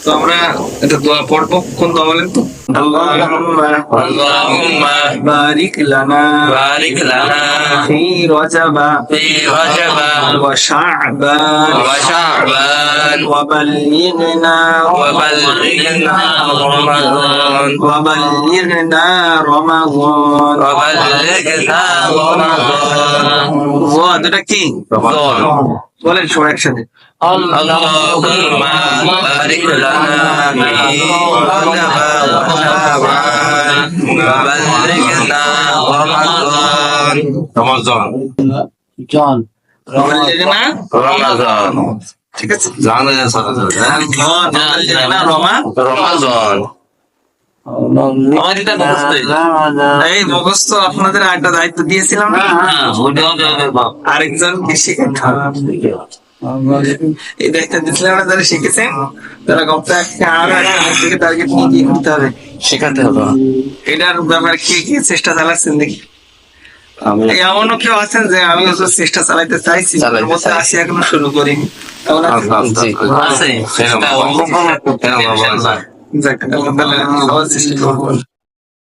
তো আমরা একটা দোয়া পড়বো, কোন দোয়া বলেন তো? আল্লাহুম্মা বারিক লানা ফি রজবা ওয়া শা'বান ওয়া বাল্লিগনা রমাদান ওয়া দুটা কি বলেন সবাই একসাথে। আল্লাহুম্মা বারিক লানা ফি রমাদান জন বাল্লিগনা রমাদান ঠিক আছে। রমাদান আমার এটা মুখস্থ এই মুখস্থ আপনাদের একটা দায়িত্ব দিয়েছিলাম না, আরেকজনকে শেখাতে হবে। এই দায়িত্ব দিয়েছিলাম না, যারা শিখেছেন তারা কমপক্ষে আরো থেকে টার্গেট নিয়ে কি করতে হবে, শেখাতে হবে। এটার ব্যাপারে কে কি চেষ্টা চালাচ্ছেন দেখি। এমনও কেউ আছেন যে আমি চেষ্টা চালাইতে চাইছি, আসি এখনো শুরু করিনি, এমন আছে? আছে যাক, আলহামদুলিল্লাহ, সবার চেষ্টা করবো।